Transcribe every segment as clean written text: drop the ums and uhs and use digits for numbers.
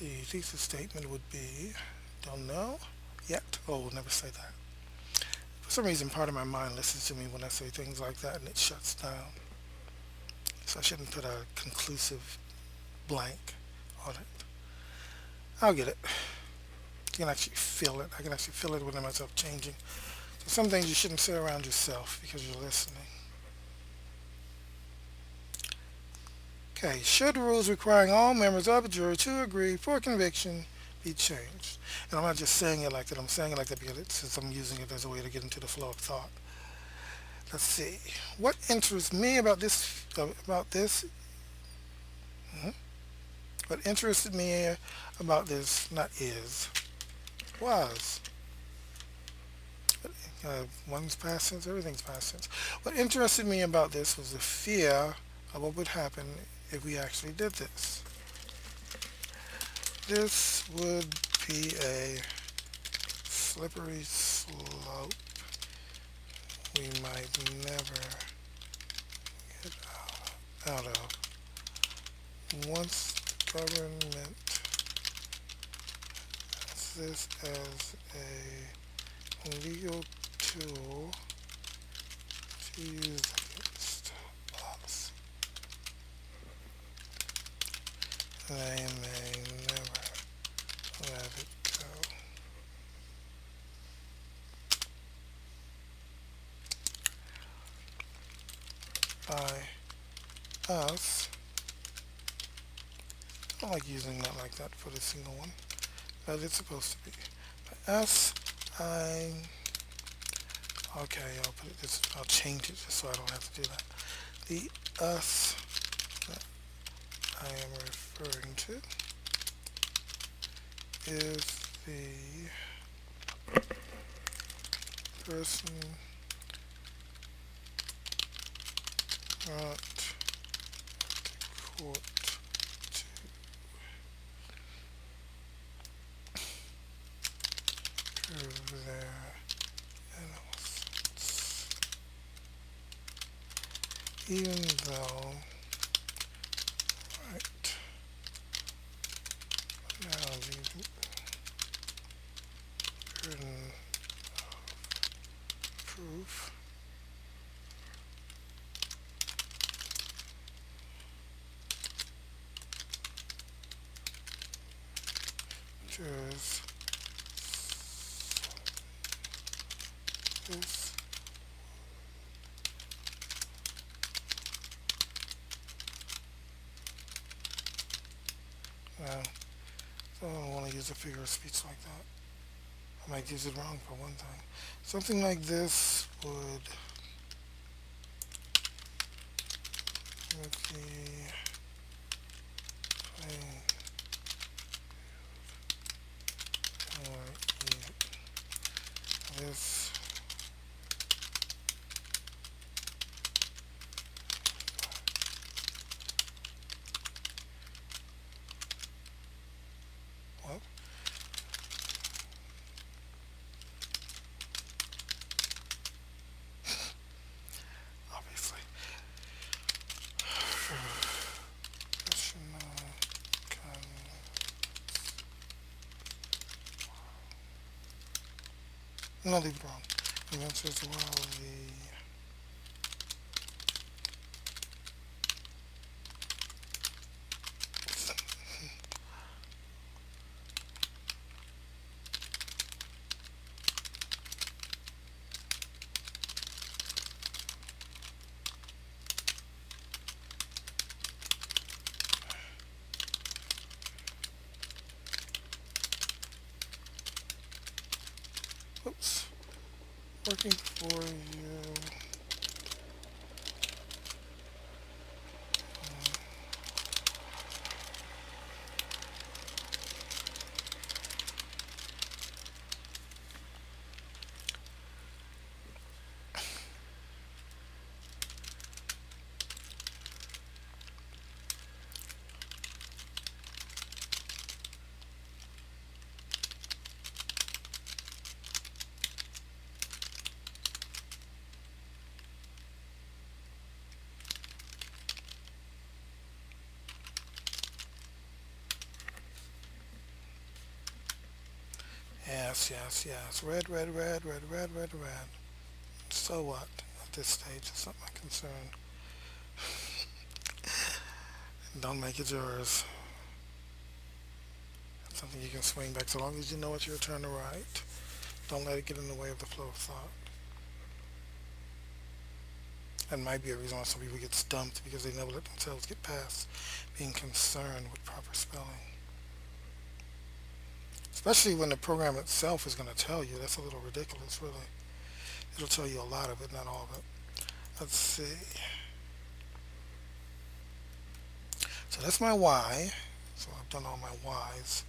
see, thesis statement would be, don't know yet. Oh, we'll never say that. For some reason, part of my mind listens to me when I say things like that and it shuts down. So I shouldn't put a conclusive blank on it. I'll get it. You can actually feel it. I can actually feel it within myself changing. So some things you shouldn't say around yourself because you're listening. Okay, should rules requiring all members of a jury to agree for conviction be changed? And I'm not just saying it like that. I'm saying it like that because since I'm using it as a way to get into the flow of thought. Let's see. What interests me about this? hmm, What interested me about this, not is, was. One's past tense, everything's past tense. What interested me about this was the fear of what would happen if we actually did this. This would be a slippery slope we might never get out of once the government has this as a legal tool to use against us. They may never let it go. By us, I don't like using that like that for the single one, but it's supposed to be. By us, I, okay, I'll put it this, I'll change it just so I don't have to do that. The us that I am referring to is the person brought to court to prove their innocence, even though, right, now the burden of proof jurors this now. So I don't want to use a figure of speech like that. I might use it wrong for one thing. Something like this would make the playing for this what? Obviously. Professional no, leave it wrong. The answer is well oops, working for you. Yes, yes, yes. Red, red, red, red, red, red, red. So what? At this stage, it's not my concern. Don't make it yours. It's something you can swing back so long as you know it's your turn to write. Don't let it get in the way of the flow of thought. That might be a reason why some people get stumped because they never let themselves get past being concerned with proper spelling. Especially when the program itself is going to tell you. That's a little ridiculous, really. It'll tell you a lot of it, not all of it. Let's see. So that's my Y. So I've done all my Y's.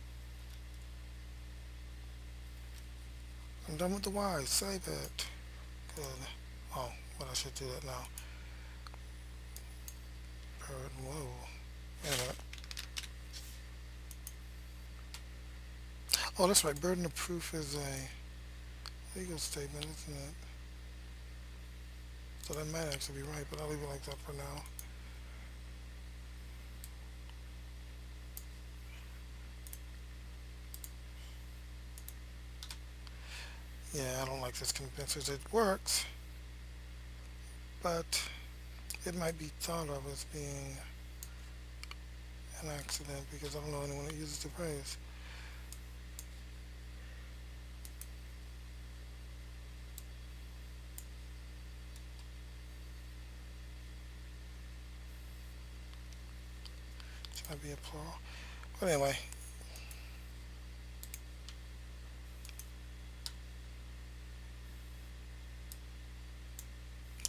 I'm done with the Y's. Save it. Good. Oh, well, I should do that now. Bird, whoa. Wait a minute. Oh, that's right. Burden of proof is a legal statement, isn't it? So that might actually be right, but I'll leave it like that for now. Yeah, I don't like this convincers. It works, but it might be thought of as being an accident because I don't know anyone that uses the phrase. Should I be a plural? But anyway,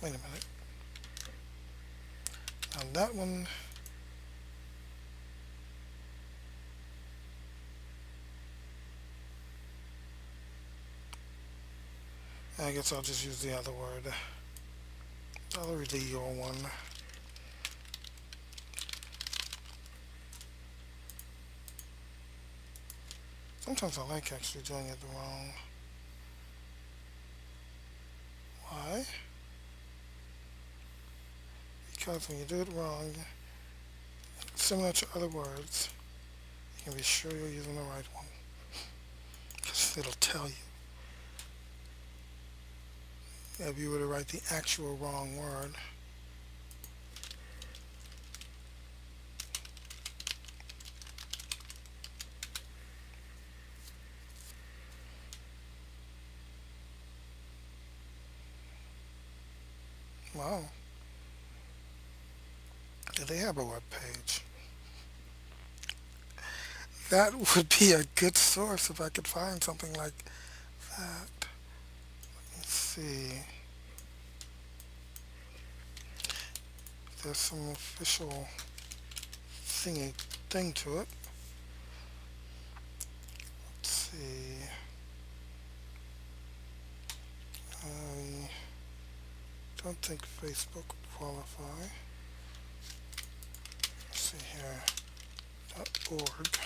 wait a minute. Now that one, I guess I'll just use the other word, the other legal one. Sometimes I like actually doing it the wrong. Why? Because when you do it wrong, similar to other words, you can be sure you're using the right one. Because it'll tell you. If you were to write the actual wrong word, well, do they have a web page? That would be a good source if I could find something like that. Let's see. There's some official thingy thing to it. Let's see. I don't think Facebook would qualify. Let's see here. .org.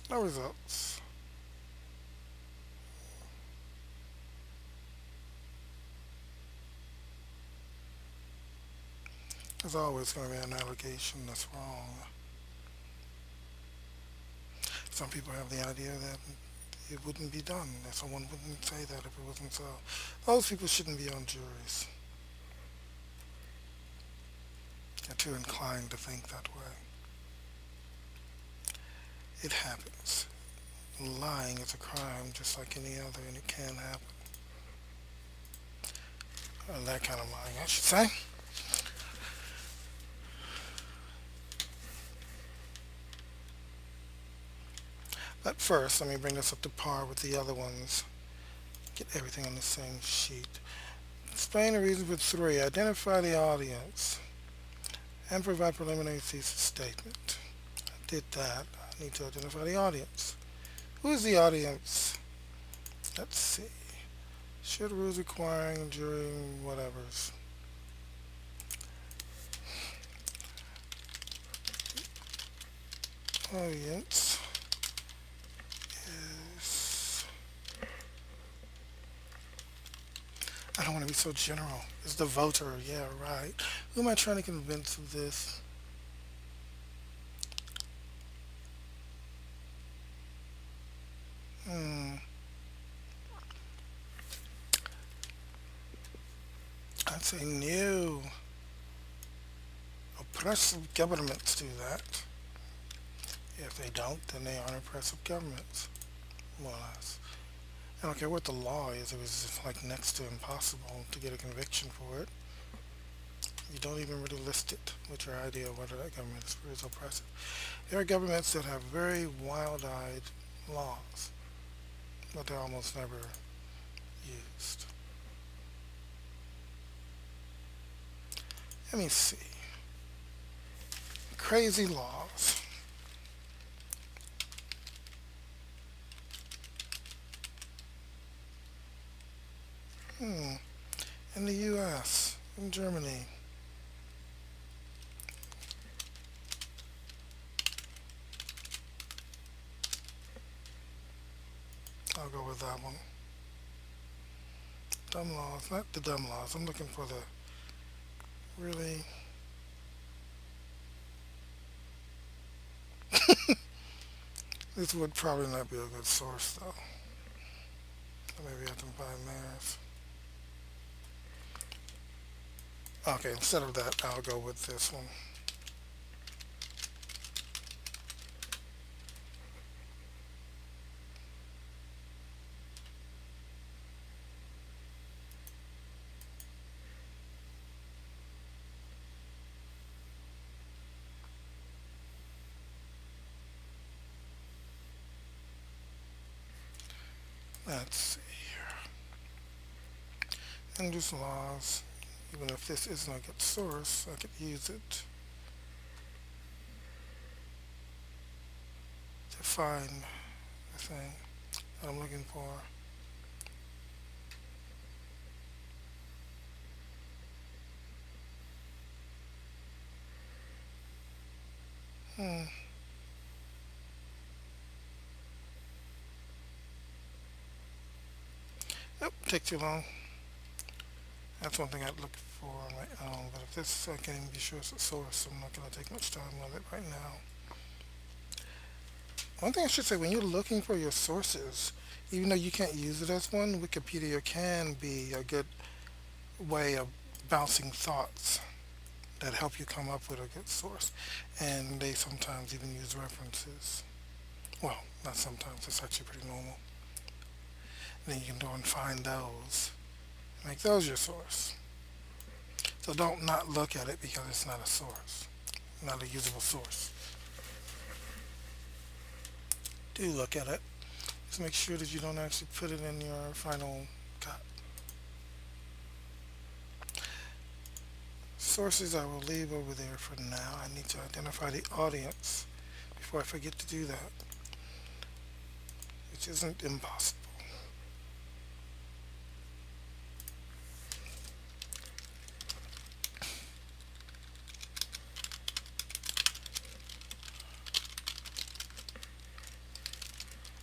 No results. There's always going to be an allegation that's wrong. Some people have the idea that it wouldn't be done, that someone wouldn't say that if it wasn't so. Those people shouldn't be on juries. They're too inclined to think that way. It happens. Lying is a crime just like any other, and it can happen. Or that kind of lying, I should say. But first, let me bring this up to par with the other ones. Get everything on the same sheet. Explain the reason for three. Identify the audience and provide preliminary thesis statement. I did that. I need to identify the audience. Who is the audience? Let's see. Should rules requiring jury whatevers. Audience is... I don't want to be so general. It's the voter. Yeah, right. Who am I trying to convince of this? Hmm, I'd say no. Oppressive governments do that. If they don't, then they aren't oppressive governments, more or less. I don't care what the law is, if it's just like next to impossible to get a conviction for it. You don't even really list it with your idea of whether that government is oppressive. There are governments that have very wild-eyed laws, but they're almost never used. Let me see. Crazy laws. Hmm. In the U.S., in Germany, I'll go with that one. Dumb laws, not the dumb laws. I'm looking for the really. This would probably not be a good source though. Maybe I can find theirs. Okay, instead of that, I'll go with this one. Let's see here. Indian laws. Even if this isn't a good source, I could use it to find the thing that I'm looking for. Hmm. Nope, take too long. That's one thing I'd look for on my own. But if this, I can't even be sure it's a source. I'm not going to take much time with it right now. One thing I should say, when you're looking for your sources, even though you can't use it as one, Wikipedia can be a good way of bouncing thoughts that help you come up with a good source. And they sometimes even use references. Well, not sometimes, it's actually pretty normal. And then you can go and find those, make those your source. So don't not look at it because it's not a source, not a usable source. Do look at it. Just make sure that you don't actually put it in your final cut. Sources I will leave over there for now. I need to identify the audience before I forget to do that, which isn't impossible.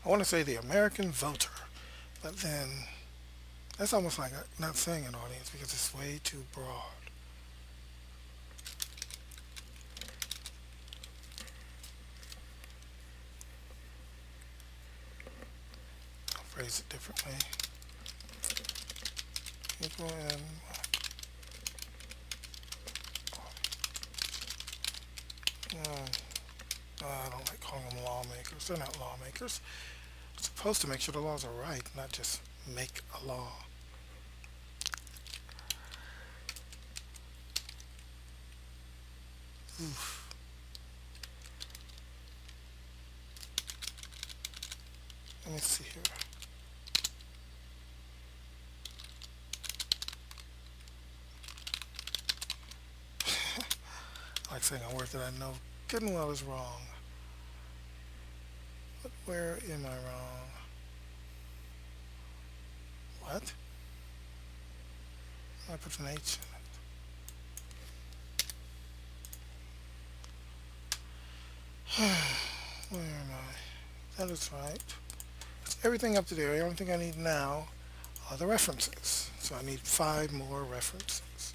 I want to say the American voter, but then that's almost like not saying an audience because it's way too broad. I'll phrase it differently. People and I don't like calling them lawmakers. They're not lawmakers. It's supposed to make sure the laws are right, not just make a law. Oof. Let me see here. I like saying a word that I know good and well is wrong. But where am I wrong? What? I put an H in it. Where am I? That is right. It's everything up to there. The only thing I need now are the references. So I need 5 more references.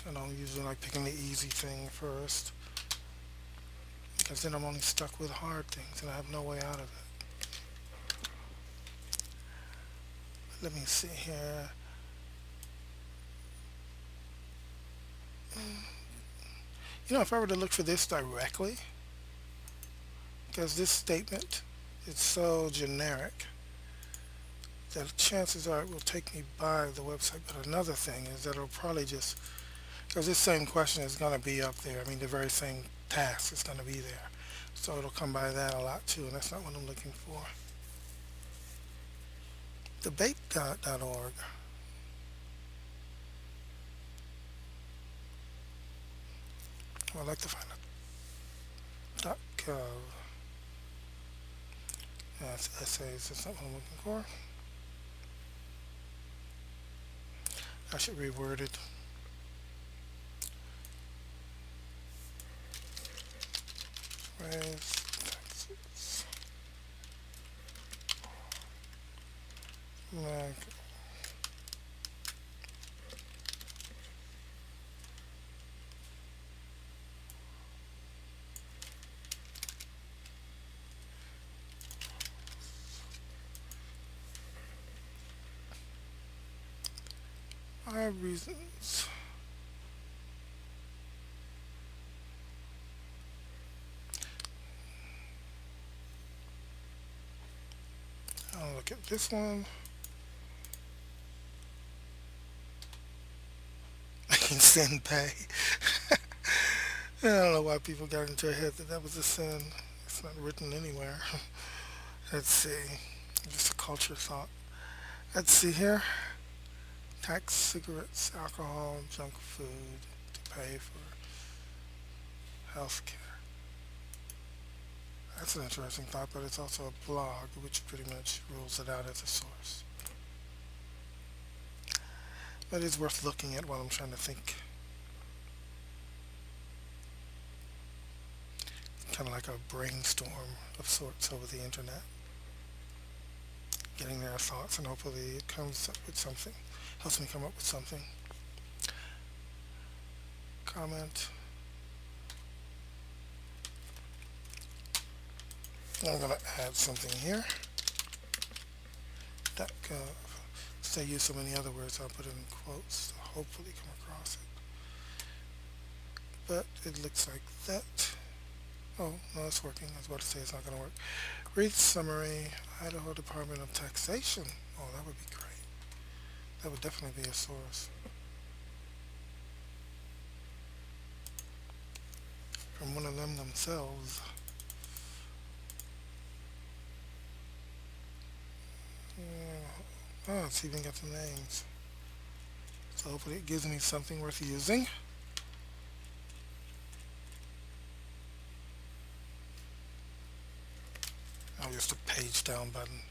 And I'm usually like picking the easy thing first. because then I'm only stuck with hard things and I have no way out of it. Let me see here. If I were to look for this directly, because this statement is so generic that chances are it will take me by the website. But another thing is that it'll probably just, because this same question is going to be up there. I mean, the very same task is going to be there. So it'll come by that a lot too, and that's not what I'm looking for. Debate.org. I'd like to find out. .gov. That's essays. That's not what I'm looking for. I should reword it. Raise taxes. Mag. Five reasons. I'll look at this one. I can send pay. I don't know why people got into their head that that was a sin. It's not written anywhere. Let's see. Just a culture thought. Let's see here. Tax cigarettes, alcohol, junk food to pay for health care. That's an interesting thought, but it's also a blog, which pretty much rules it out as a source. But it's worth looking at while I'm trying to think. Kind of like a brainstorm of sorts over the internet. Getting their thoughts, and hopefully it comes up with something. Helps me come up with something. Comment. I'm going to add something here. .gov. Since I use so many other words, I'll put it in quotes to hopefully come across it. But it looks like that. Oh, no, it's working. I was about to say it's not going to work. Read summary, Idaho Department of Taxation. Oh, that would be great. That would definitely be a source. From one of them themselves. Oh, it's even got the names. So hopefully it gives me something worth using. I'll use the page down button.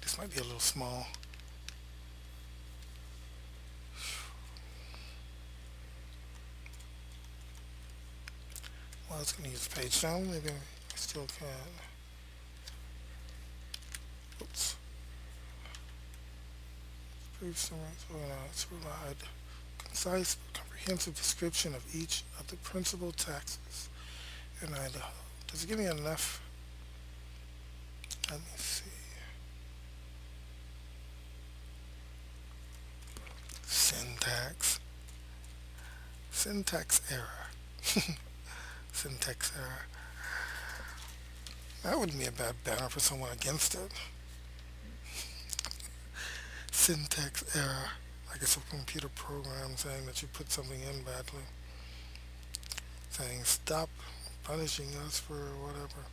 This might be a little small. Well, it's going to use page down. Maybe I still can. Oops. Brief summary. Let's provide concise but comprehensive description of each of the principal taxes in Idaho. Does it give me enough? Let me see. Syntax. Syntax error. Syntax error. That wouldn't be a bad banner for someone against it. Syntax error. Like it's a computer program saying that you put something in badly. Saying stop punishing us for whatever.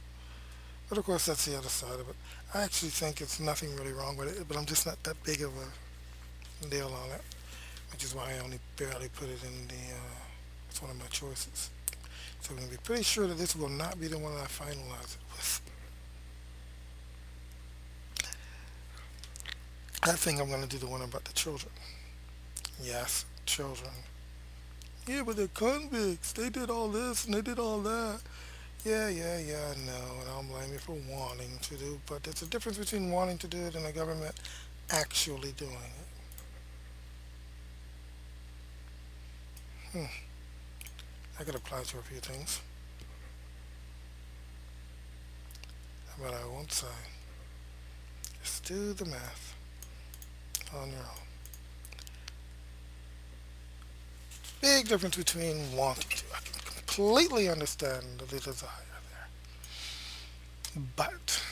But of course that's the other side of it. I actually think it's nothing really wrong with it, but I'm just not that big of a deal on it. Which is why I only barely put it in it's one of my choices. So I'm going to be pretty sure that this will not be the one I finalize it with. I think I'm going to do the one about the children. Yes, children. Yeah, but they're convicts. They did all this and they did all that. Yeah, I know, and I don't blame you for wanting to do, but there's a difference between wanting to do it and the government actually doing it. I could apply to a few things, but I won't say. Just do the math on your own. Big difference between wanting to. I can completely understand the desire there, but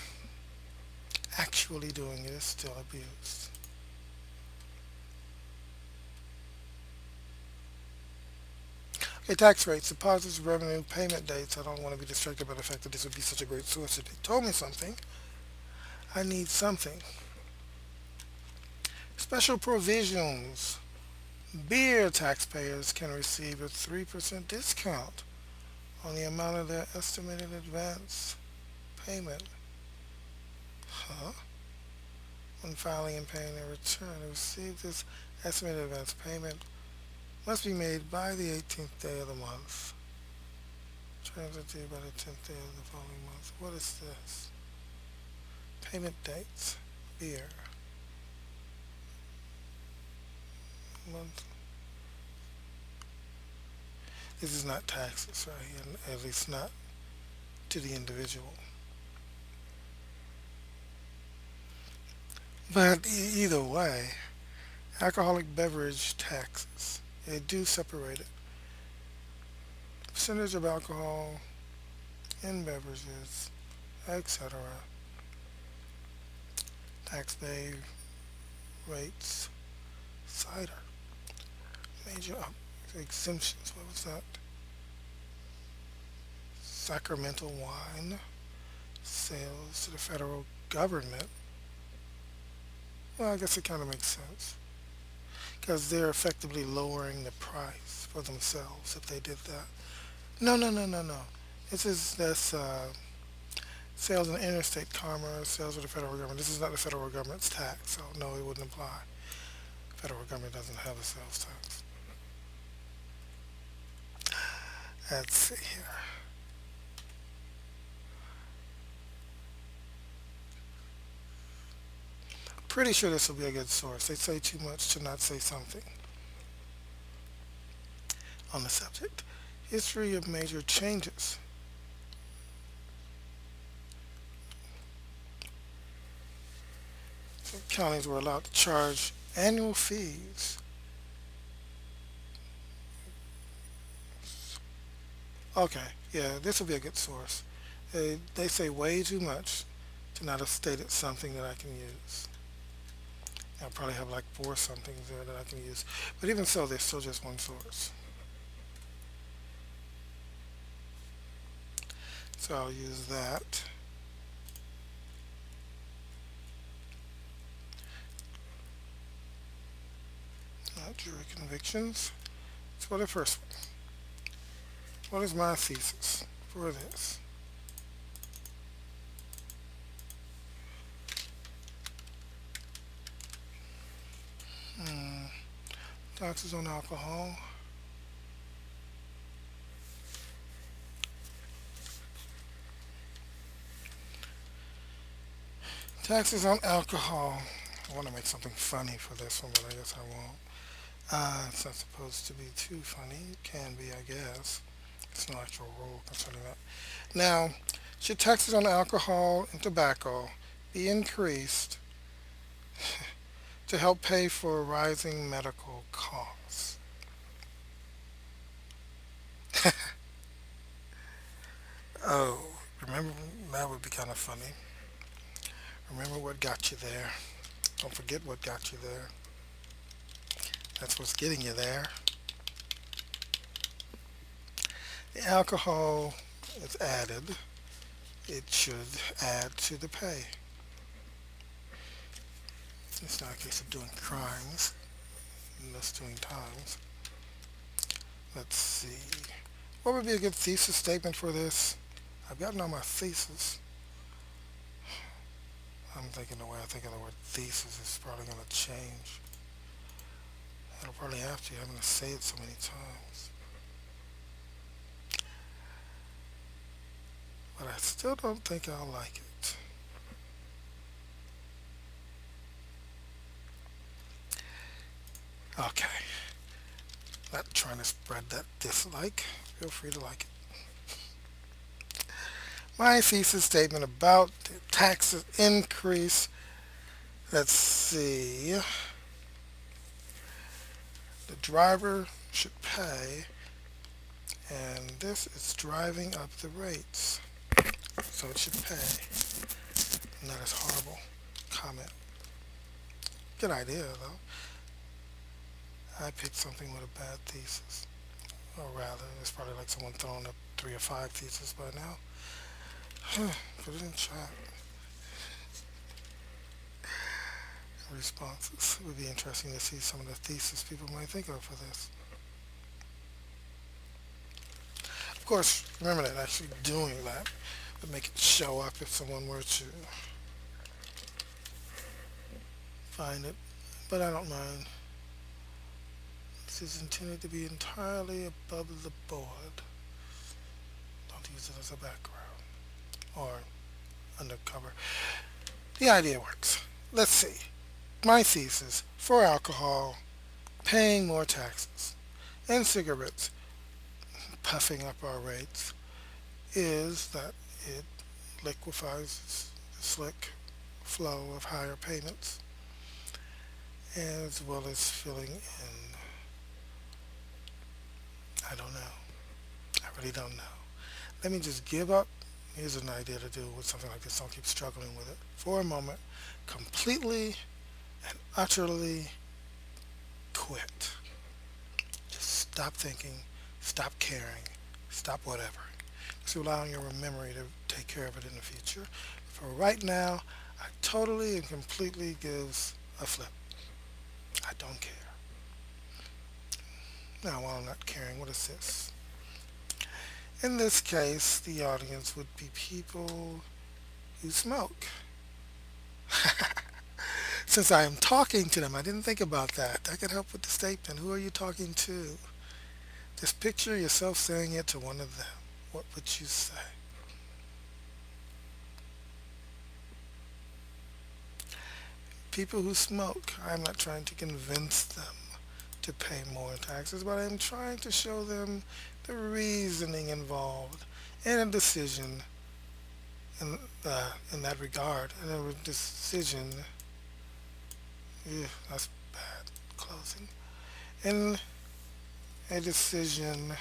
actually doing it is still abuse. Okay, tax rates, deposits, revenue, payment dates. I don't want to be distracted by the fact that this would be such a great source. If they told me something, I need something. Special provisions. Beer taxpayers can receive a 3% discount on the amount of their estimated advance payment. Huh? When filing and paying their return, to receive this estimated advance payment must be made by the 18th day of the month. Transit due by the 10th day of the following month. What is this? Payment dates. Beer. Month. This is not taxes, right? And at least not to the individual. But either way, alcoholic beverage taxes, they do separate it. Percentage of alcohol in beverages, etc. Tax bay rates, cider, major exemptions. What was that? Sacramental wine sales to the federal government. Well, I guess it kind of makes sense because they're effectively lowering the price for themselves if they did that. No, no, no, no, no. This is that's sales in interstate commerce, sales with the federal government. This is not the federal government's tax, so no, it wouldn't apply. Federal government doesn't have a sales tax. Let's see here. Pretty sure this will be a good source. They say too much to not say something on the subject. History of major changes. So counties were allowed to charge annual fees. Okay, yeah, this will be a good source. They say way too much to not have stated something that I can use. I probably have like four somethings there that I can use. But even so, there's still just one source. So I'll use that. Jury convictions. So for the first one, what is my thesis for this? Hmm, taxes on alcohol. Taxes on alcohol. I want to make something funny for this one, but I guess I won't. It's not supposed to be too funny. It can be, I guess. It's no actual rule concerning that. Now, should taxes on alcohol and tobacco be increased to help pay for rising medical costs? Oh, remember, that would be kind of funny. Remember what got you there. Don't forget what got you there. That's what's getting you there. The alcohol is added. It should add to the pay. It's not a case of doing crimes, just doing times. Let's see. What would be a good thesis statement for this? I've gotten all my thesis. I'm thinking the way I think of the word thesis is probably going to change. It'll probably have to. I'm going to say it so many times. But I still don't think I'll like it. Okay. Not trying to spread that dislike. feel free to like it. My thesis statement about the tax increase. Let's see. The driver should pay, and this is driving up the rates, so it should pay. And that is horrible comment. Good idea, though. I picked something with a bad thesis. Or rather, it's probably like someone throwing up 3 or 5 theses by now. Put it in chat. Responses. It would be interesting to see some of the theses people might think of for this. Of course, remember that actually doing that would make it show up if someone were to find it. But I don't mind. This is intended to be entirely above the board. Don't use it as a background or undercover. The idea works. Let's see. My thesis for alcohol, paying more taxes, and cigarettes, puffing up our rates, is that it liquefies the slick flow of higher payments as well as filling in. I don't know. I really don't know. Let me just give up. Here's an idea to do with something like this. Don't keep struggling with it. For a moment, completely and utterly quit. Just stop thinking, stop caring, stop whatever. Just allowing your memory to take care of it in the future. For right now, I totally and completely gives a flip. I don't care. Now, while I'm not caring, what is this? In this case, the audience would be people who smoke. Since I am talking to them, I didn't think about that. That could help with the statement. Who are you talking to? Just picture yourself saying it to one of them. What would you say? People who smoke. I'm not trying to convince them to pay more taxes, but I'm trying to show them the reasoning involved in a decision in that regard. And a decision, that's bad closing. In a decision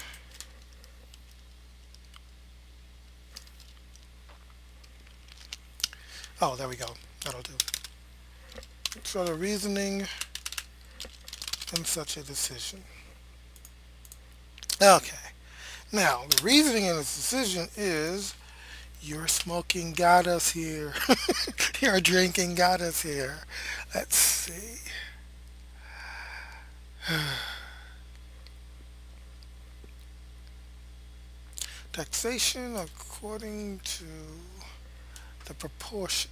oh, there we go. That'll do. So the reasoning in such a decision. Okay. Now, the reasoning in this decision is your smoking got us here. Your drinking got us here. Let's see. Taxation according to the proportion.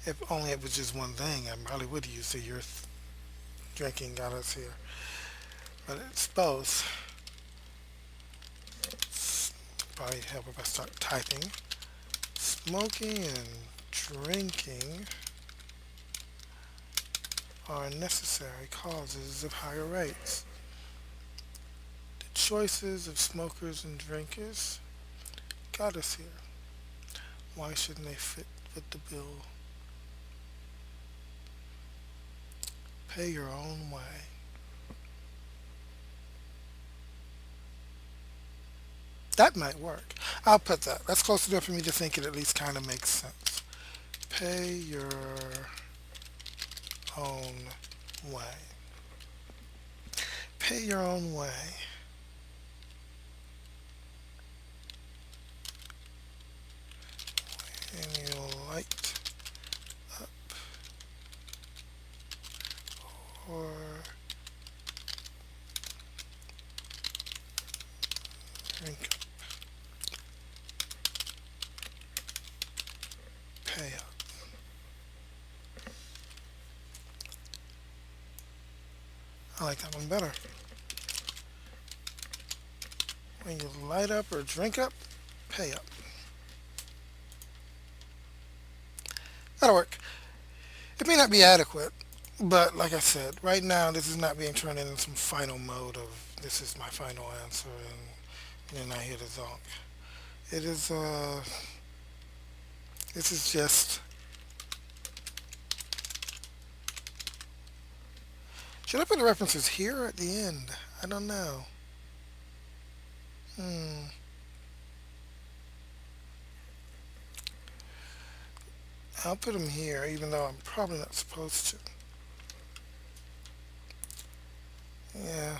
If only it was just one thing, I probably would use the your drinking got us here. But it's both. Probably help if I start typing. Smoking and drinking are necessary causes of higher rates. The choices of smokers and drinkers got us here. Why shouldn't they fit with the bill? Pay your own way. That might work. I'll put that. That's close enough for me to think it at least kind of makes sense. Pay your own way. Pay your own way. And you light up or drink up. Pay up. I like that one better. When you light up or drink up, pay up. That'll work. It may not be adequate, But like I said, right now this is not being turned into some final mode of this is my final answer and then I hit a zonk. It is this is just should I put the references here or at the end? I don't know. Hmm. I'll put them here even though I'm probably not supposed to. Yeah,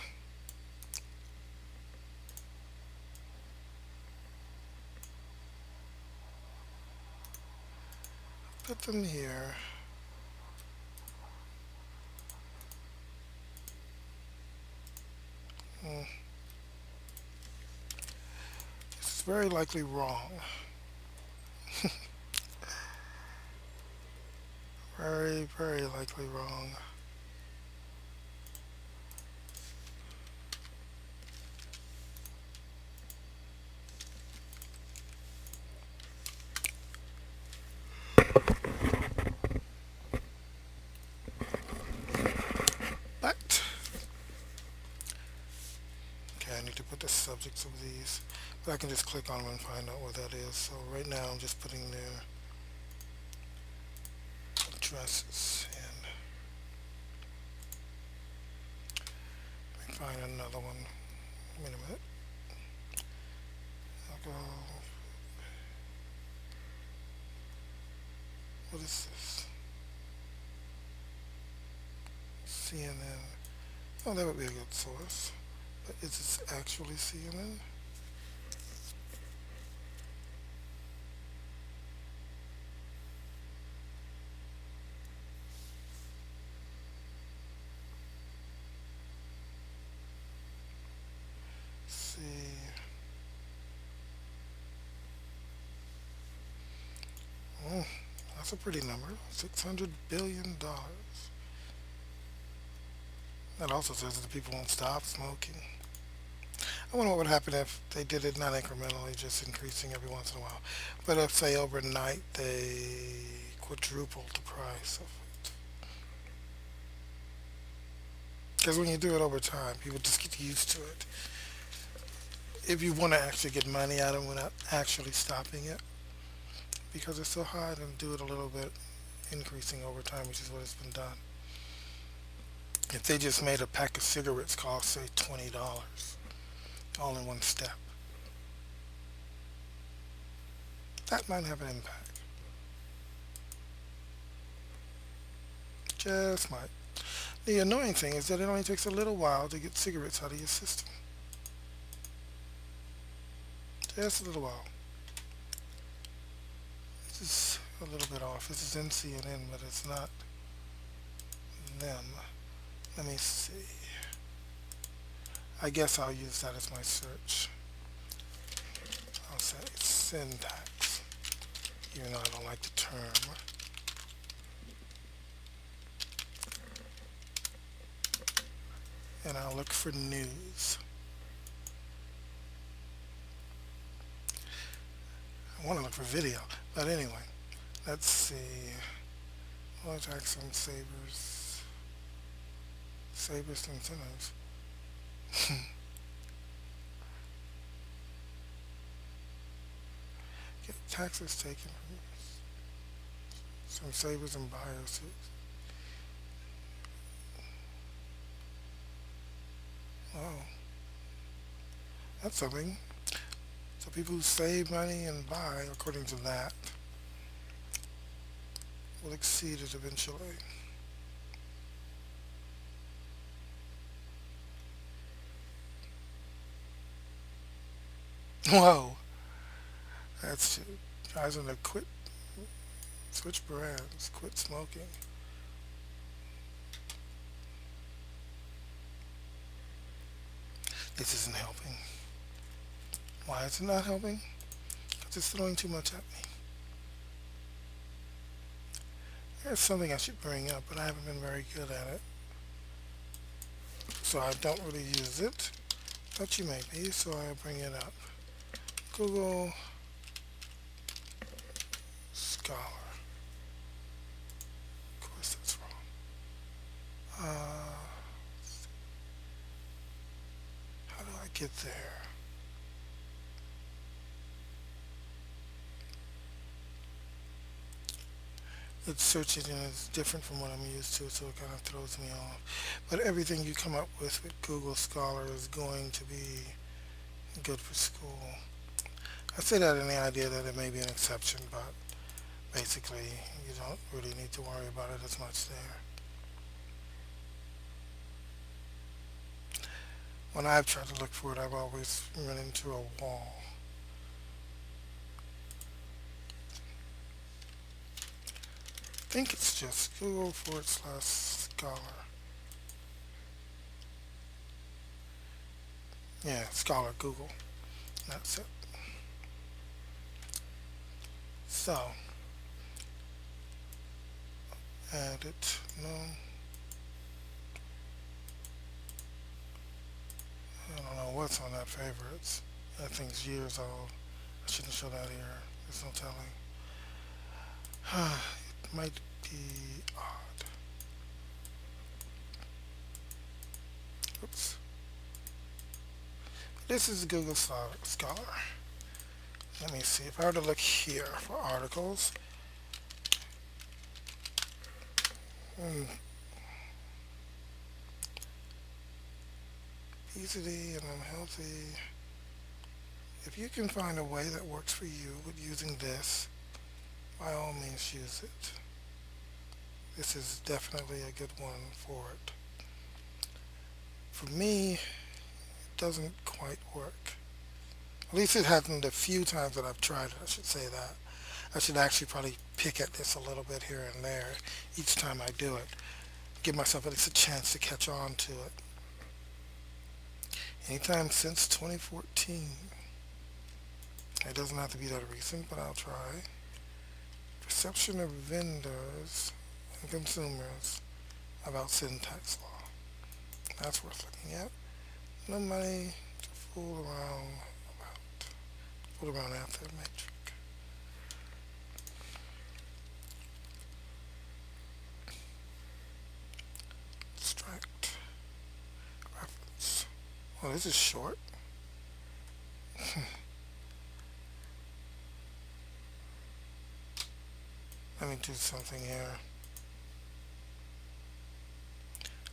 put them here. Hmm. This is very likely wrong. Very, very likely wrong. But okay, I need to put the subjects of these. But I can just click on them and find out what that is. So right now I'm just putting their addresses and let me find another one. Wait a minute. I'll go. What is this? CNN. Oh, that would be a good source. But is this actually CNN? See. Oh, that's a pretty number. $600 billion. That also says that the people won't stop smoking. I wonder what would happen if they did it not incrementally, just increasing every once in a while. But if, say, overnight they quadrupled the price of it. Because when you do it over time, people just get used to it. If you want to actually get money out of it without actually stopping it, because it's so high, then do it a little bit, increasing over time, which is what has been done. If they just made a pack of cigarettes cost, say, $20, all in one step, that might have an impact. Just might. The annoying thing is that it only takes a little while to get cigarettes out of your system. Just a little while. This is a little bit off. This is NCNN, but it's not them. Let me see. I guess I'll use that as my search. I'll say syntax, even though I don't like the term. And I'll look for news. I want to look for video, but anyway, let's see. Well, Jackson Sabres, Sabres incentives. Get taxes taken from some Sabres and buyers. Oh, that's something. So people who save money and buy, according to that, will exceed it eventually. Whoa, that's guys on to quit, switch brands, quit smoking. This isn't helping. Why is it not helping? Because it's throwing too much at me. There's something I should bring up, but I haven't been very good at it. So I don't really use it. But you may be, so I bring it up. Google Scholar. Of course that's wrong. get there. Its search engine is different from what I'm used to, so it kind of throws me off. But everything you come up with Google Scholar is going to be good for school. I say that in the idea that it may be an exception, but basically you don't really need to worry about it as much there. When I've tried to look for it, I've always run into a wall. I think it's just Google/Scholar. Yeah, Scholar Google. That's it. So, add it. No, I don't know what's on that favorites. That thing's years old. I shouldn't show that here. There's no telling. It might be odd. Oops. This is Google Scholar. Let me see. If I were to look here for articles, hmm, obesity and unhealthy. If you can find a way that works for you with using this, by all means use it. This is definitely a good one for it. For me, it doesn't quite work. At least it hasn't the few times that I've tried it, I should say that. I should actually probably pick at this a little bit here and there each time I do it. Give myself at least a chance to catch on to it. Anytime since 2014. It doesn't have to be that recent, but I'll try. Perception of vendors and consumers about sin tax law. That's worth looking at. No money to fool around after the matrix. Extract. Reference. Well, this is short. Let me do something here.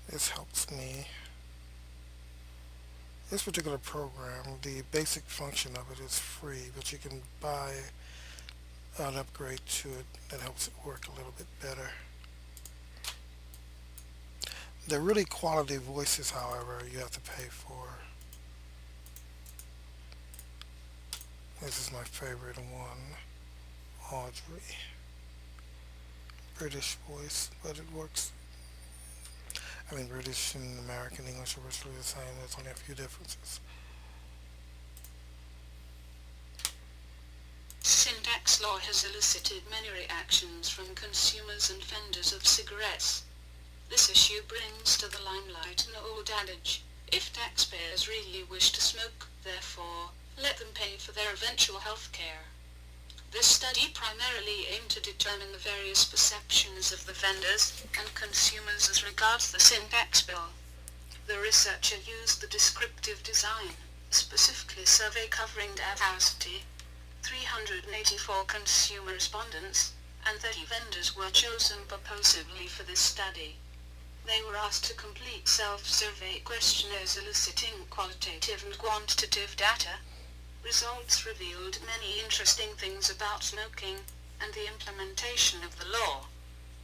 This helps me. This particular program, the basic function of it is free, but you can buy an upgrade to it that helps it work a little bit better. The really quality voices, however, you have to pay for. This is my favorite one, Audrey. British voice, but it works. I mean, British and American English are virtually the same. There's only a few differences. Sin tax law has elicited many reactions from consumers and vendors of cigarettes. This issue brings to the limelight an old adage: if taxpayers really wish to smoke, therefore, let them pay for their eventual health care. This study primarily aimed to determine the various perceptions of the vendors and consumers as regards the sin tax bill. The researcher used the descriptive design, specifically survey covering diversity. 384 consumer respondents and 30 vendors were chosen purposefully for this study. They were asked to complete self-survey questionnaires eliciting qualitative and quantitative data. Results revealed many interesting things about smoking and the implementation of the law.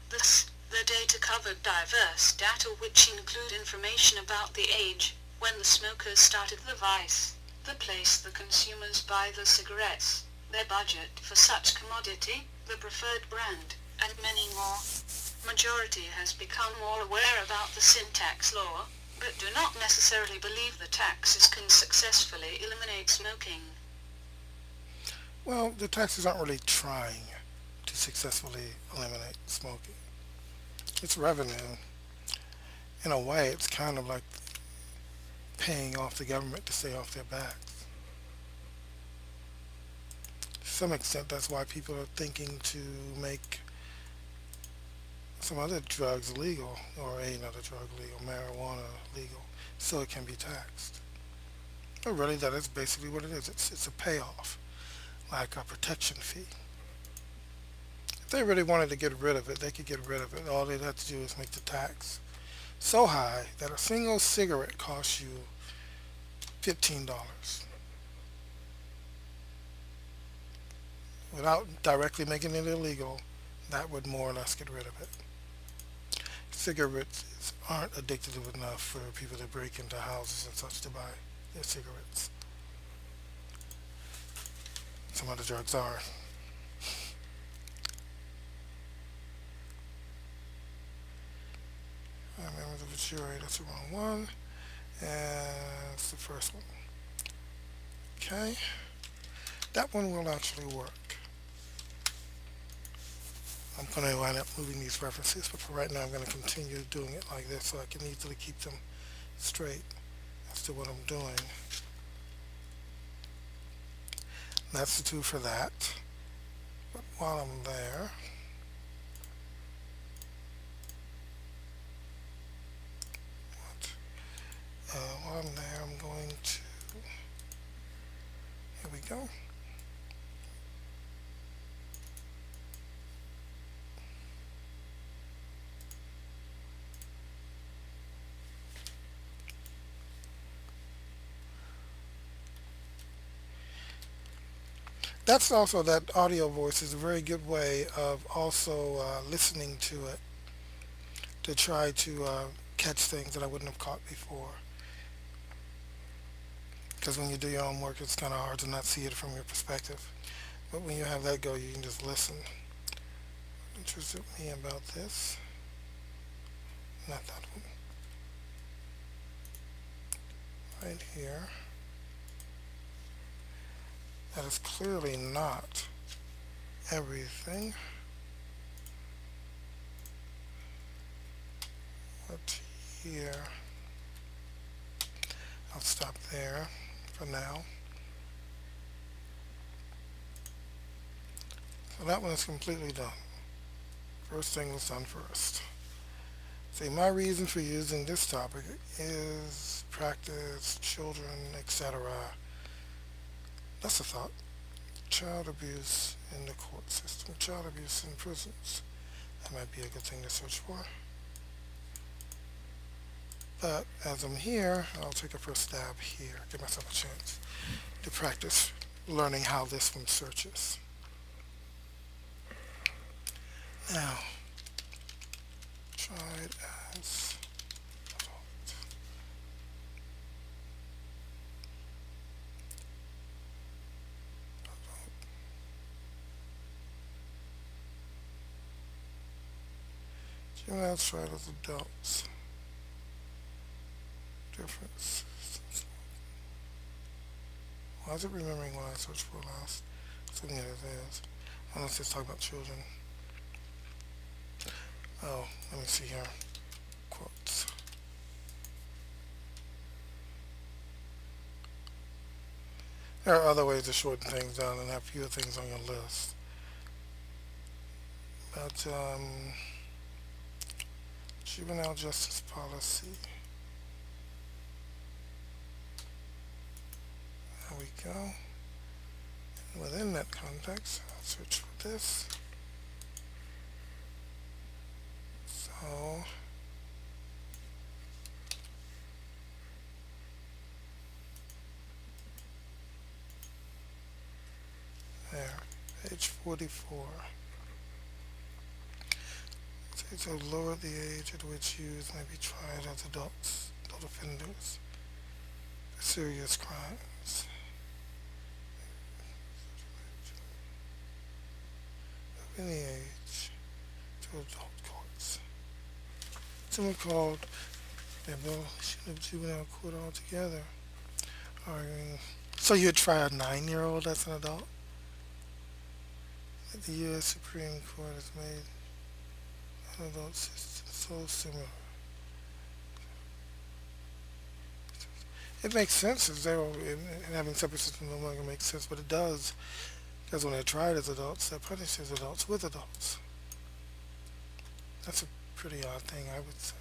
Thus, the data covered diverse data which include information about the age, when the smokers started the vice, the place the consumers buy the cigarettes, their budget for such commodity, the preferred brand, and many more. Majority has become more aware about the sin tax law, but do not necessarily believe the taxes can successfully eliminate smoking. Well, the taxes aren't really trying to successfully eliminate smoking. It's revenue. In a way, it's kind of like paying off the government to stay off their backs. To some extent, that's why people are thinking to make some other drugs legal, or another drug legal, marijuana legal, so it can be taxed. But really, that is basically what it is. It's a payoff, like a protection fee. If they really wanted to get rid of it, they could get rid of it. All they'd have to do is make the tax so high that a single cigarette costs you $15 without directly making it illegal. That would more or less get rid of it. Cigarettes aren't addictive enough for people to break into houses and such to buy their cigarettes. Some other drugs are. I remember the jury. That's the wrong one. And it's the first one. Okay. That one will actually work. I'm going to wind up moving these references, but for right now I'm going to continue doing it like this so I can easily keep them straight as to what I'm doing. That's the two for that. But while I'm there, while I'm there, I'm going to, here we go. That's also, that audio voice is a very good way of also listening to it to try to catch things that I wouldn't have caught before. Because when you do your own work, it's kind of hard to not see it from your perspective. But when you have that go, you can just listen. Interested me about this. Not that one. Right here. That is clearly not everything. But here, I'll stop there for now. So that one is completely done. First thing was done first. See, my reason for using this topic is practice, children, etc. That's a thought. Child abuse in the court system, child abuse in prisons. That might be a good thing to search for. But as I'm here, I'll take a first stab here, give myself a chance to practice learning how this one searches. Now, tried as adult. Juveniles tried as adults. Difference. Why is it remembering what I searched for last? Assuming it is. Unless it's talking about children. Oh, let me see here. Quotes. There are other ways to shorten things down and have fewer things on your list. But, juvenile justice policy. There we go. And within that context, I'll search for this. So, there, page 44. So lower the age at which youth may be tried as adults, adult offenders, for serious crimes. Of any age to adult courts. Someone called the abolition of juvenile court altogether. Arguing, so you'd try a 9-year-old as an adult? That the U.S. Supreme Court has made an adult system so similar. It makes sense if they were in having separate systems no longer makes sense, but it does because when they're tried as adults, they're punished as adults with adults. That's a pretty odd thing, I would say.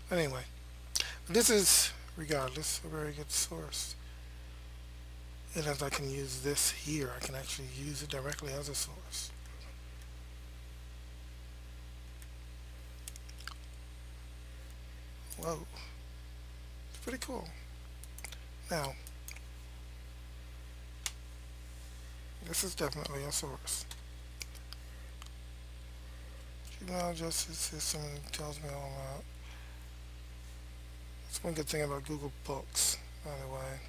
But anyway, this is, regardless, a very good source. And as I can use this here, I can actually use it directly as a source. Whoa, it's pretty cool. Now, this is definitely a source. Juvenile justice system tells me all that. That's one good thing about Google Books, by the way.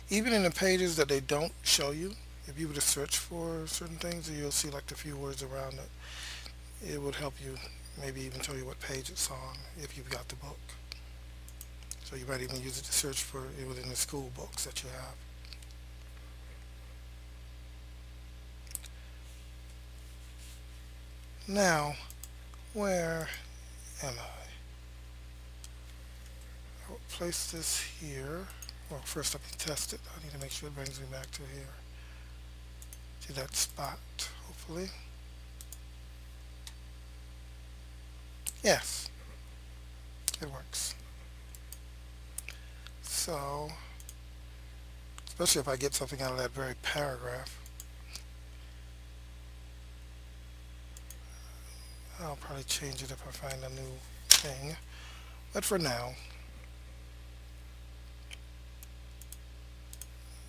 Even in the pages that they don't show you, if you were to search for certain things, you'll see like the few words around it. It would help you maybe even tell you what page it's on if you've got the book. So you might even use it to search for it within the school books that you have. Now, where am I? I will place this here. Well, first let me test it. I need to make sure it brings me back to here. To that spot, hopefully. Yes, it works. So, especially if I get something out of that very paragraph, I'll probably change it if I find a new thing. But for now,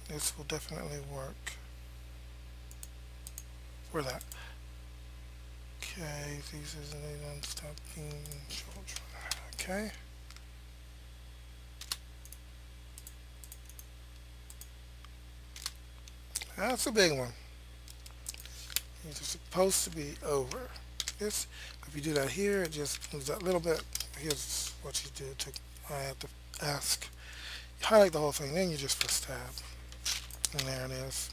this will definitely work for that. Okay, these is they don't stop being children. Okay. That's a big one. These are supposed to be over. This, if you do that here, it just moves that little bit. Here's what you do to, I have to ask. You highlight the whole thing, then you just press tab. And there it is.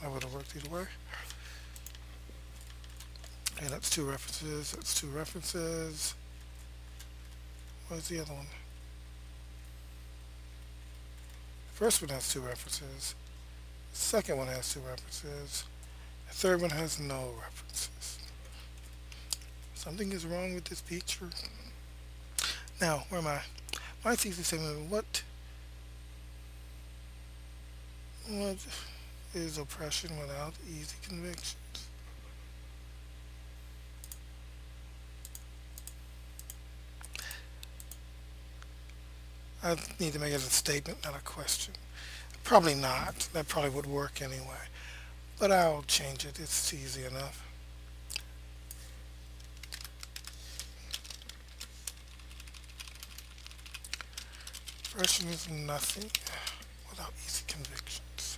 That would have worked either way. Okay, that's two references. That's two references. Where's the other one? First one has two references. The second one has two references. The third one has no references. Something is wrong with this feature. Now, where am I? My thesis statement, what is oppression without easy convictions? I need to make it a statement, not a question. Probably not. That probably would work anyway. But I'll change it. It's easy enough. Oppression is nothing without easy convictions.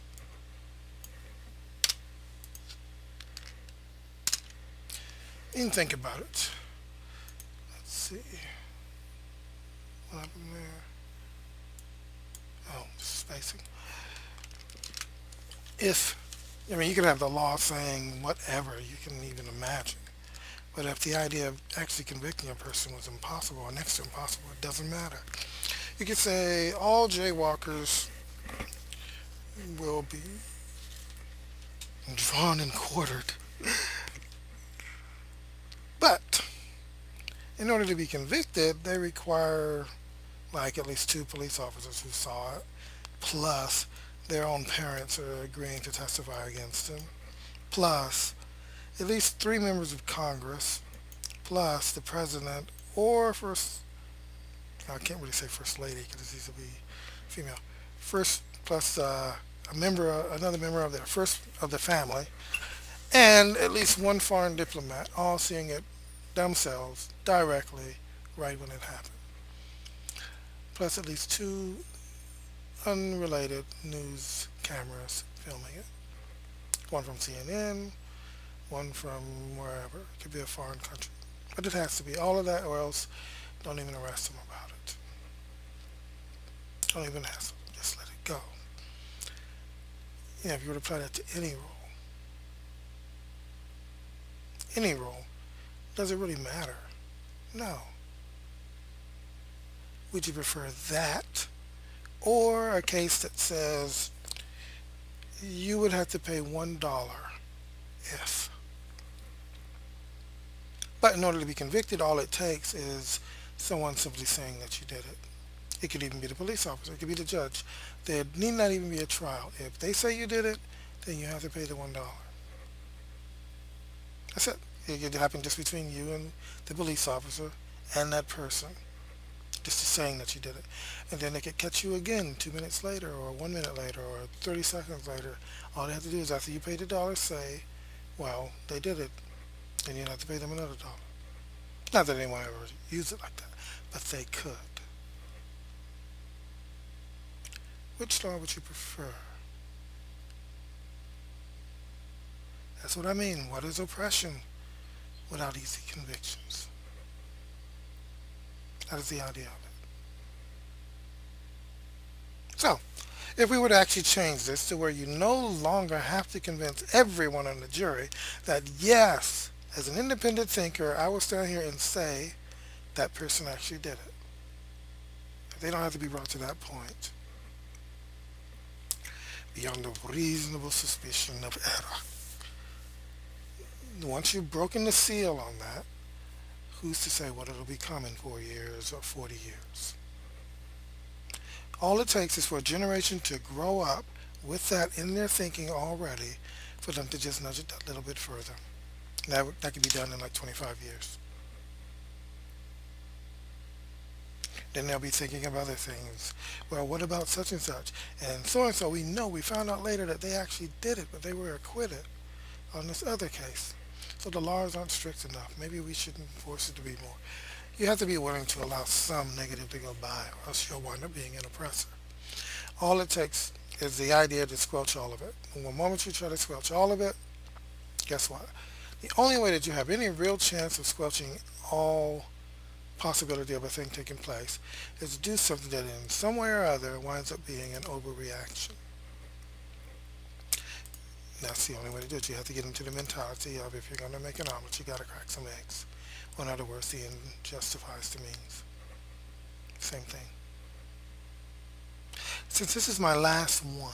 You can think about it. Let's see. What happened there? Oh, spacing. If, I mean, you can have the law saying whatever you can even imagine. But if the idea of actually convicting a person was impossible or next to impossible, it doesn't matter. You could say all jaywalkers will be drawn and quartered. But in order to be convicted, they require like at least two police officers who saw it, plus their own parents are agreeing to testify against them, plus at least three members of Congress, plus the president or first, I can't really say first lady because it needs to be female, first plus another member of the family, and at least one foreign diplomat, all seeing it themselves directly right when it happened. Plus at least two unrelated news cameras filming it. One from CNN, one from wherever. It could be a foreign country. But it has to be all of that or else don't even arrest them about it. Don't even hassle them. Just let it go. Yeah, if you were to apply that to any role, does it really matter? No. Would you prefer that or a case that says you would have to pay $1 if But in order to be convicted, all it takes is someone simply saying that you did it. It could even be the police officer. It could be the judge. There need not even be a trial. If they say you did it, then you have to pay the $1. That's it. It could happen just between you and the police officer and that person. Just saying that you did it. And then they could catch you again 2 minutes later or 1 minute later or 30 seconds later. All they have to do is after you pay the dollar say, well, they did it. Then you have to pay them another dollar. Not that anyone ever used it like that, but they could. Which law would you prefer? That's what I mean. What is oppression without easy convictions? That is the idea of it. So, if we were to actually change this to where you no longer have to convince everyone on the jury that yes, as an independent thinker, I will stand here and say that person actually did it. They don't have to be brought to that point beyond a reasonable suspicion of error. Once you've broken the seal on that, who's to say what it'll become in 4 years or 40 years? All it takes is for a generation to grow up with that in their thinking already for them to just nudge it that little bit further. That could be done in like 25 years. Then they'll be thinking of other things. Well, what about such and such? And so, we know, we found out later that they actually did it, but they were acquitted on this other case. So the laws aren't strict enough. Maybe we shouldn't force it to be more. You have to be willing to allow some negative to go by, or else you'll wind up being an oppressor. All it takes is the idea to squelch all of it. And the moment you try to squelch all of it, guess what? The only way that you have any real chance of squelching all possibility of a thing taking place is to do something that in some way or other winds up being an overreaction. That's the only way to do it. You have to get into the mentality of if you're going to make an omelet, you got to crack some eggs. Or in other words, the end justifies the means. Same thing. Since this is my last one,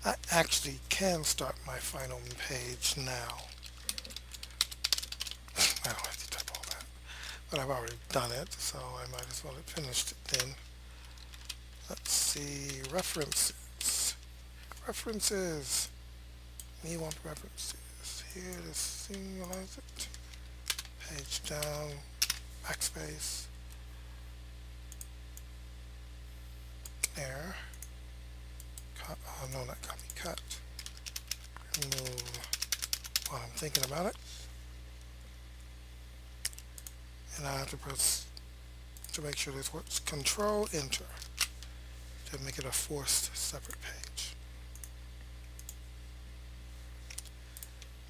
I actually can start my final page now. I don't have to type all that, but I've already done it, so I might as well have finished it then. Let's see, references. References. We want references. Here to singularize it. Page down, backspace. There. No, not copy, cut. Remove while I'm thinking about it. And I have to press, to make sure this works, Control Enter to make it a forced separate page.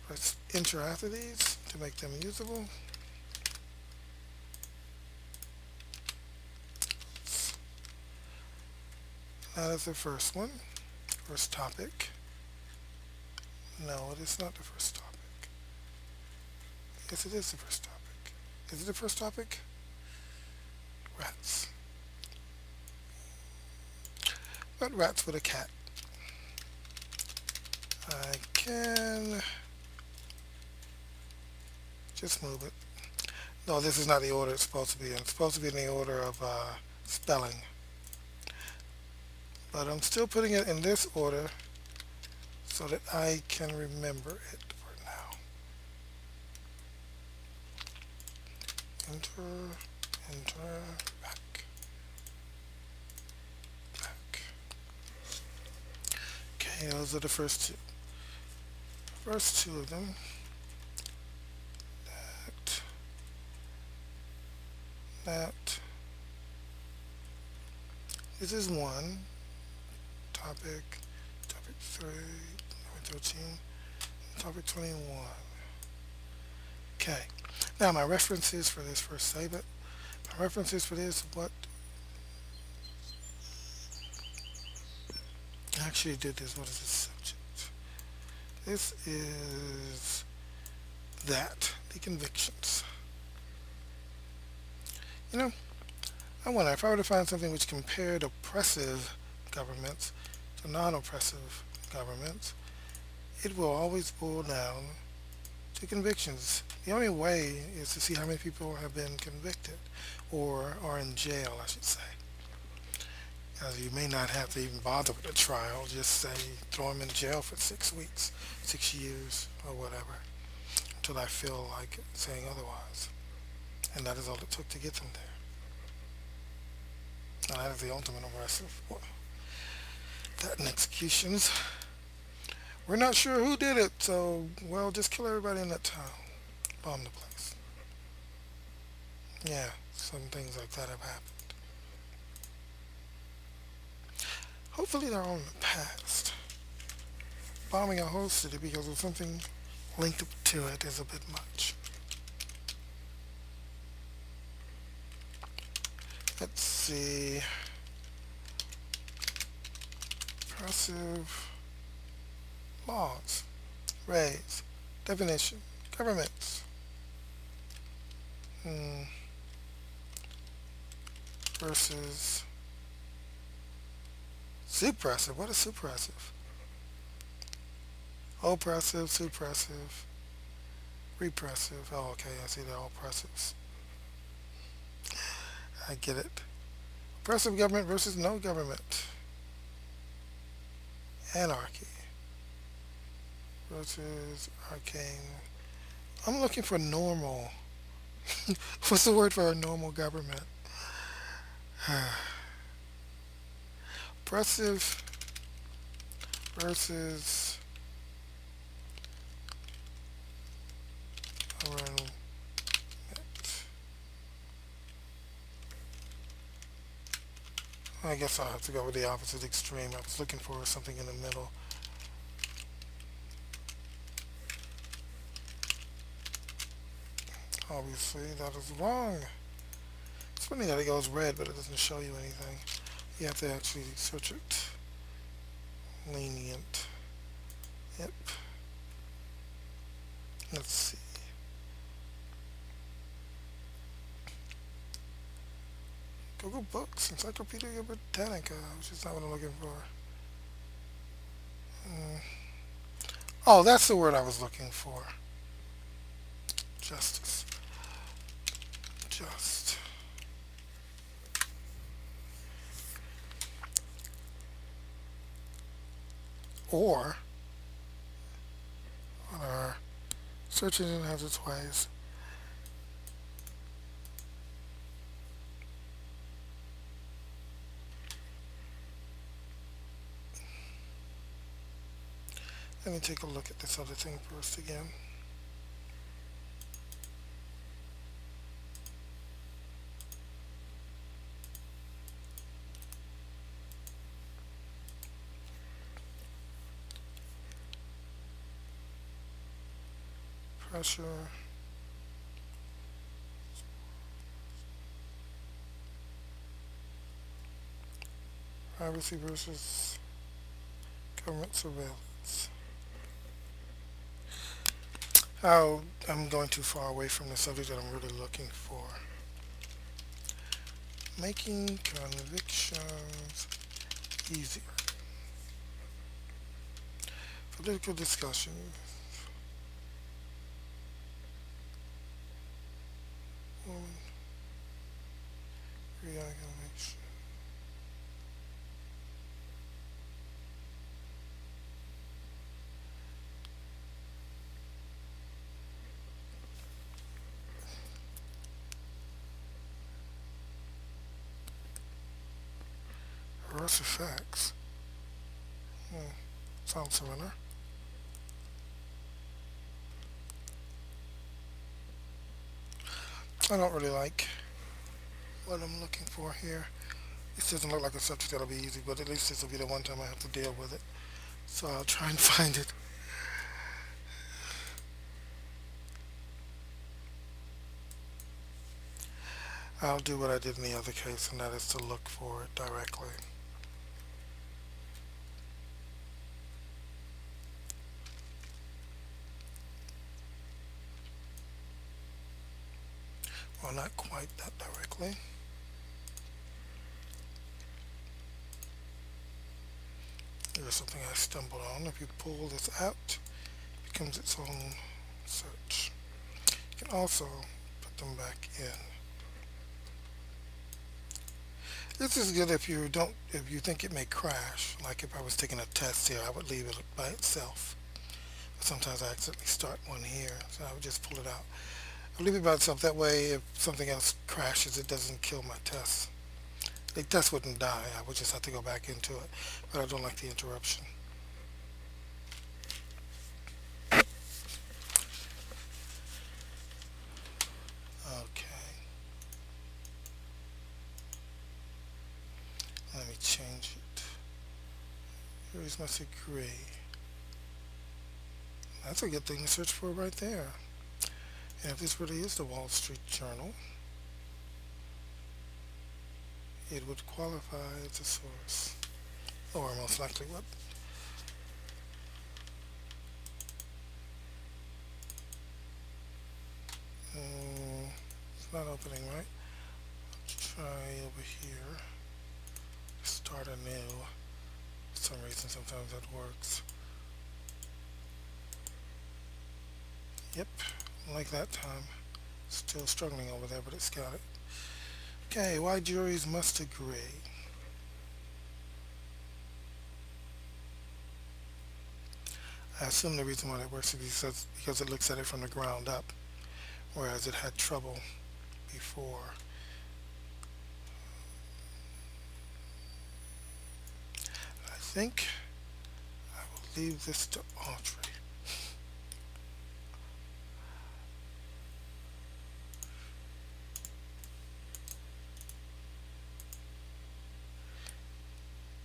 Press Enter after these to make them usable. That is the first one, first topic. No, it is not the first topic. Yes, it is the first topic. Is it the first topic? Rats. But rats with a cat. I can just move it. No, this is not the order it's supposed to be in. It's supposed to be in the order of spelling. But I'm still putting it in this order so that I can remember it for now. Enter, enter, back, back. Okay, those are the first two. First two of them. That. This is one. Topic 3, number 13, topic 21. Okay. Now my references for this, first save it. My references for this, what I actually did this, what is this subject? This is that, the convictions. You know, I wonder if I were to find something which compared oppressive governments to non-oppressive governments, it will always boil down to convictions. The only way is to see how many people have been convicted or are in jail, I should say. As you may not have to even bother with a trial, just say throw them in jail for 6 weeks, 6 years, or whatever, until I feel like saying otherwise. And that is all it took to get them there. And that is the ultimate arrest of that and executions. We're not sure who did it, so, well, just kill everybody in that town. Bomb the place. Yeah, some things like that have happened. Hopefully they're all in the past. Bombing a whole city because of something linked to it is a bit much. Let's see. Oppressive laws. Raise. Definition. Governments. Versus suppressive. What is suppressive? Oppressive, suppressive, repressive. Oh, okay, I see they're all oppressives. I get it. Oppressive government versus no government. Anarchy versus arcane. I'm looking for normal. What's the word for a normal government? Oppressive versus government. I guess I'll have to go with the opposite extreme. I was looking for something in the middle. Obviously, that is wrong. It's funny that it goes red, but it doesn't show you anything. You have to actually search it. Lenient. Yep. Let's see. Google Books, Encyclopedia Britannica, which is not what I'm looking for. Oh, that's the word I was looking for. Justice. Just. Or, on our search engine has its ways. Let me take a look at this other thing first again. Pressure. Privacy versus government surveillance. Oh, I'm going too far away from the subject that I'm really looking for. Making convictions easier. Political discussion. Reorganization. Reverse effects. Sounds similar. I don't really like what I'm looking for here. This doesn't look like a subject that'll be easy, but at least this will be the one time I have to deal with it. So I'll try and find it. I'll do what I did in the other case, and that is to look for it directly. Well, not quite that directly. Here's something I stumbled on. If you pull this out, it becomes its own search. You can also put them back in. This is good if you think it may crash. Like if I was taking a test here, I would leave it by itself. But sometimes I accidentally start one here, so I would just pull it out. I'll leave it by itself. That way, if something else crashes, it doesn't kill my test. The test wouldn't die. I would just have to go back into it. But I don't like the interruption. Okay. Let me change it. Juries must agree. That's a good thing to search for right there. And if this really is the Wall Street Journal, it would qualify as a source. Or most likely would. It's not opening, right? Let's try over here. Start anew. For some reason, sometimes that works. Yep, like that time. Still struggling over there, but it's got it. Okay, why juries must agree. I assume the reason why that works is because it looks at it from the ground up, whereas it had trouble before. I think I will leave this to Audrey.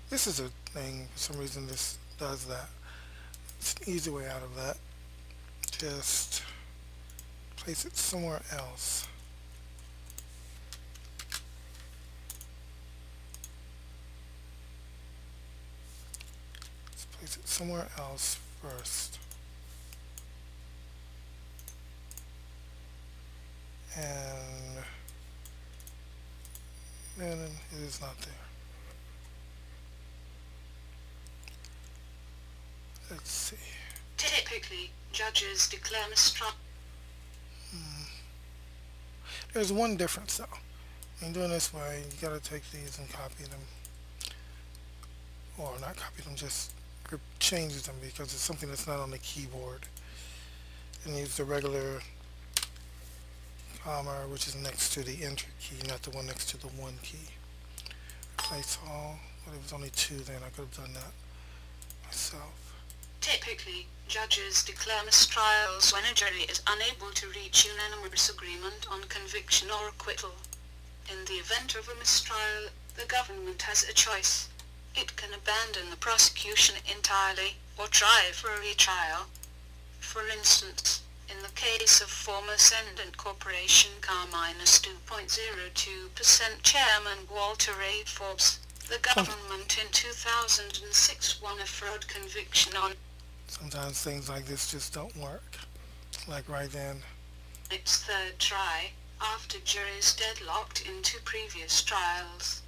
This is a thing, for some reason this does that. It's an easy way out of that. Just place it somewhere else. Let's place it somewhere else first. And then it is not there. Let's see. Typically, judges declare mistrial. There's one difference though. In doing this way, you gotta take these and copy them. Or not copy them, just change them because it's something that's not on the keyboard. And use the regular comma, which is next to the enter key, not the one next to the one key. Replace all, but it was only two then, I could have done that myself. Typically, judges declare mistrials when a jury is unable to reach unanimous agreement on conviction or acquittal. In the event of a mistrial, the government has a choice. It can abandon the prosecution entirely, or try for a retrial. For instance, in the case of former Ascendant Corporation Car-2.02% chairman Walter A. Forbes, the government in 2006 won a fraud conviction on Sometimes things like this just don't work. Like right then. its third try, after juries deadlocked in two previous trials.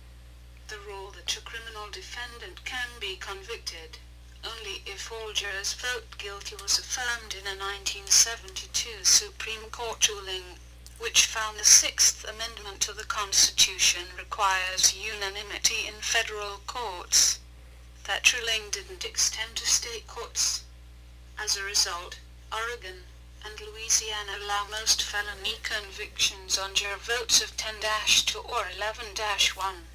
The rule that a criminal defendant can be convicted only if all jurors vote guilty was affirmed in a 1972 Supreme Court ruling, which found the Sixth Amendment to the Constitution requires unanimity in federal courts. That ruling didn't extend to state courts. As a result, Oregon and Louisiana allow most felony convictions on juror votes of 10-2 or 11-1.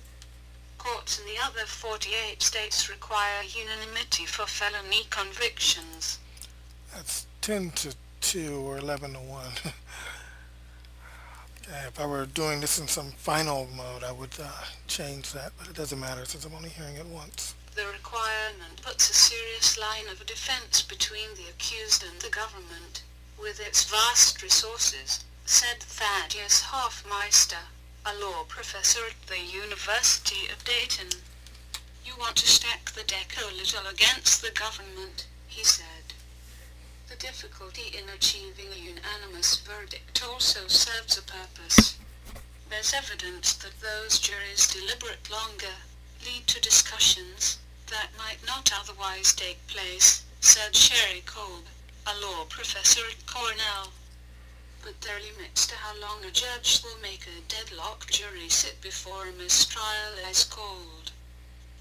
Courts in the other 48 states require unanimity for felony convictions. That's 10-2 or 11-1. If I were doing this in some final mode, I would change that, but it doesn't matter since I'm only hearing it once. The requirement puts a serious line of defense between the accused and the government, with its vast resources, said Thaddeus Hofmeister, a law professor at the University of Dayton. You want to stack the deck a little against the government, he said. The difficulty in achieving a unanimous verdict also serves a purpose. There's evidence that those juries deliberate longer lead to discussions that might not otherwise take place, said Sherry Kolb, a law professor at Cornell. But there are limits to how long a judge will make a deadlocked jury sit before a mistrial is called.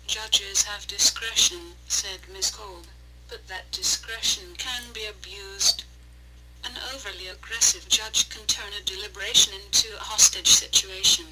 Judges have discretion, said Miss Cole, but that discretion can be abused. An overly aggressive judge can turn a deliberation into a hostage situation.